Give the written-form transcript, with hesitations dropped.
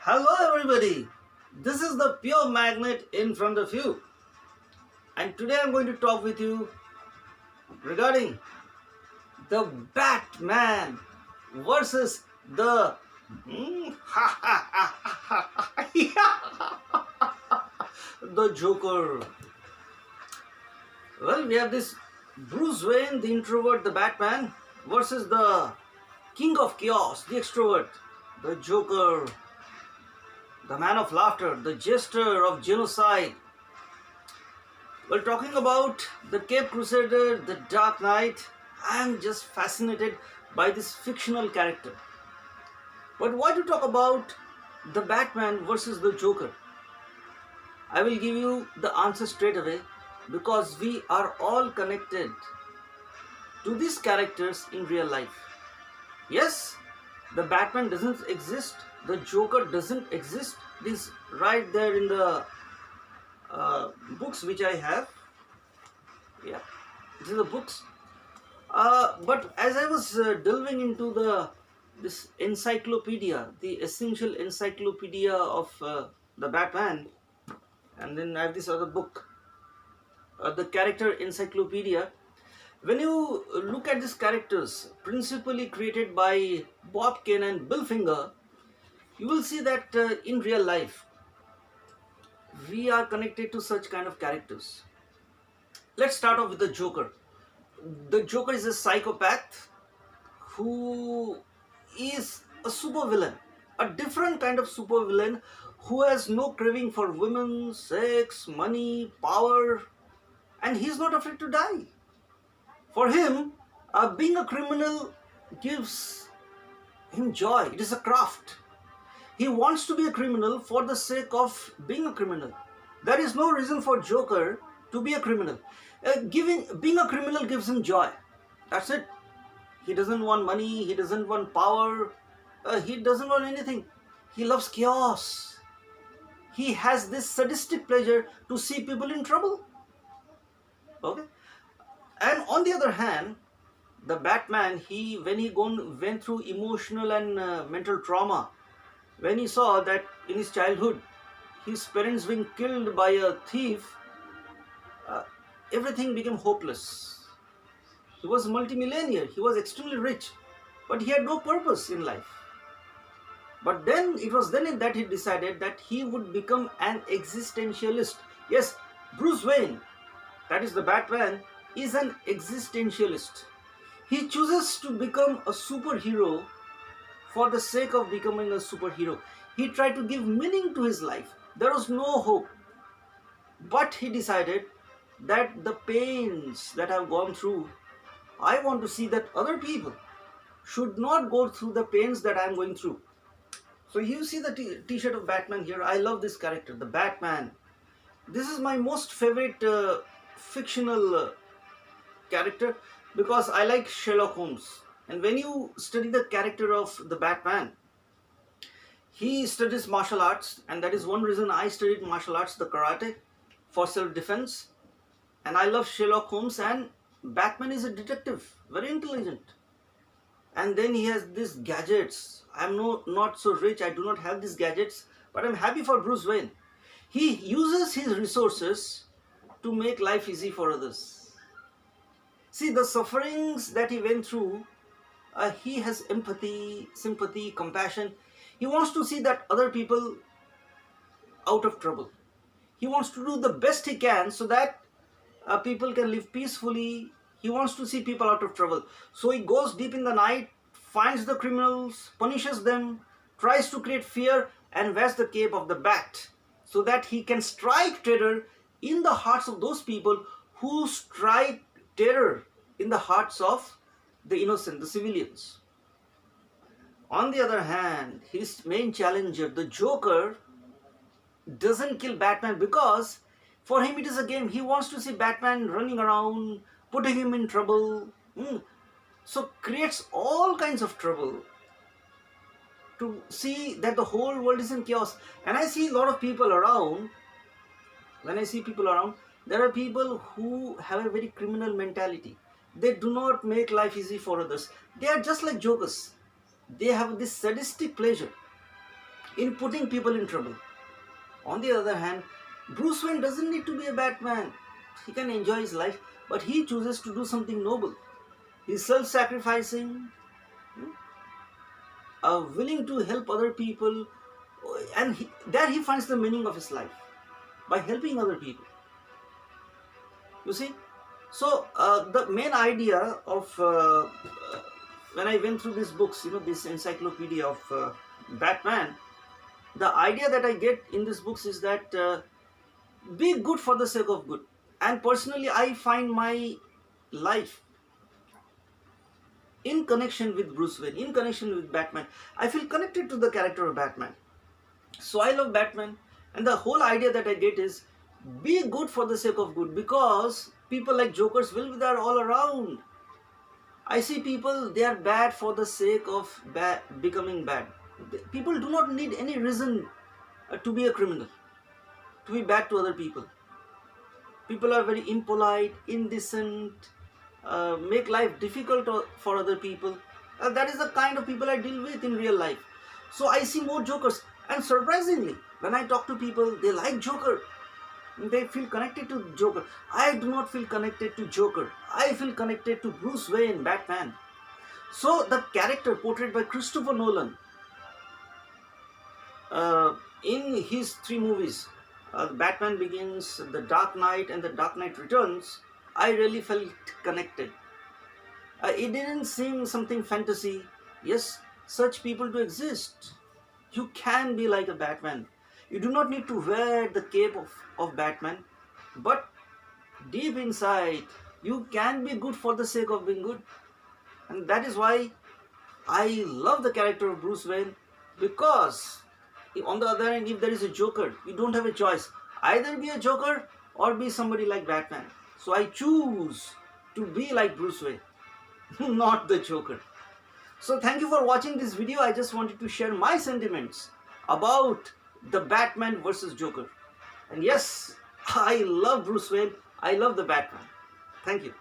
Hello everybody, this is the pure magnet in front of you, and today I'm going to talk with you regarding the Batman versus the the Joker. Well, we have this Bruce Wayne, the introvert, the Batman, versus the King of Chaos, the extrovert, the Joker, the man of laughter, the jester of genocide. Well, talking about the Cape Crusader, the Dark Knight, I'm just fascinated by this fictional character. But why to talk about the Batman versus the Joker? I will give you the answer straight away because we are all connected to these characters in real life. Yes, the Batman doesn't exist, the Joker doesn't exist. It is right there in the books which I have. Yeah, this is the books. But as I was delving into this encyclopedia, the essential encyclopedia of the Batman, and then I have this other book, the character encyclopedia. When you look at these characters, principally created by Bob Kane and Bill Finger, you will see that in real life we are connected to such kind of characters. Let's start off with the Joker. The Joker is a psychopath who is a supervillain, a different kind of supervillain who has no craving for women, sex, money, power, and he's not afraid to die. For him, being a criminal gives him joy. It is a craft. He wants to be a criminal for the sake of being a criminal. There is no reason for Joker to be a criminal. Being a criminal gives him joy. That's it. He doesn't want money. He doesn't want power. He doesn't want anything. He loves chaos. He has this sadistic pleasure to see people in trouble. Okay. And on the other hand, the Batman, when he went through emotional and mental trauma, when he saw that in his childhood, his parents being killed by a thief, uh, everything became hopeless. He was multimillionaire, he was extremely rich, but he had no purpose in life. But then it was then that he decided that he would become an existentialist. Yes, Bruce Wayne, that is the Batman, is an existentialist. He chooses to become a superhero for the sake of becoming a superhero. He tried to give meaning to his life. There was no hope. But he decided that the pains that I've gone through, I want to see that other people should not go through the pains that I'm going through. So you see the t-shirt of Batman here. I love this character, the Batman. This is my most favorite fictional character because I like Sherlock Holmes. And when you study the character of the Batman, he studies martial arts, and that is one reason I studied martial arts, the karate, for self-defense. And I love Sherlock Holmes, and Batman is a detective, very intelligent. And then he has these gadgets. I'm not so rich, I do not have these gadgets, but I'm happy for Bruce Wayne. He uses his resources to make life easy for others. See, the sufferings that he went through, he has empathy, sympathy, compassion. He wants to see that other people out of trouble. He wants to do the best he can so that people can live peacefully. He wants to see people out of trouble. So he goes deep in the night, finds the criminals, punishes them, tries to create fear, and wears the cape of the bat so that he can strike terror in the hearts of those people who strike terror in the hearts of the innocent, the civilians. On the other hand, his main challenger, the Joker, doesn't kill Batman because for him it is a game. He wants to see Batman running around, putting him in trouble. So creates all kinds of trouble to see that the whole world is in chaos. And I see a lot of people around. When I see people around, there are people who have a very criminal mentality. They do not make life easy for others. They are just like jokers. They have this sadistic pleasure. in putting people in trouble. On the other hand, Bruce Wayne doesn't need to be a Batman. He can enjoy his life, but he chooses to do something noble. He's self-sacrificing, willing to help other people, and there he finds the meaning of his life, by helping other people. You see? So the main idea of when I went through these books, this encyclopedia of Batman, the idea that I get in these books is that be good for the sake of good. And personally, I find my life in connection with Bruce Wayne, in connection with Batman. I feel connected to the character of Batman. So I love Batman, and the whole idea that I get is be good for the sake of good, because people like jokers will be there all around. I see people, they are bad for the sake of becoming bad. People do not need any reason to be a criminal, to be bad to other people. People are very impolite, indecent, make life difficult for other people. That is the kind of people I deal with in real life. So I see more jokers, and surprisingly, when I talk to people, they like Joker. They feel connected to Joker. I do not feel connected to Joker. I feel connected to Bruce Wayne, Batman. So the character portrayed by Christopher Nolan in his 3 movies, Batman Begins, The Dark Knight, and The Dark Knight Returns, I really felt connected. It didn't seem something fantasy. Yes, such people do exist. You can be like a Batman. You do not need to wear the cape of Batman, but deep inside, you can be good for the sake of being good. And that is why I love the character of Bruce Wayne, because on the other hand, if there is a Joker, you don't have a choice. Either be a Joker or be somebody like Batman. So I choose to be like Bruce Wayne, not the Joker. So thank you for watching this video. I just wanted to share my sentiments about the Batman versus Joker. And yes, I love Bruce Wayne. I love the Batman. Thank you.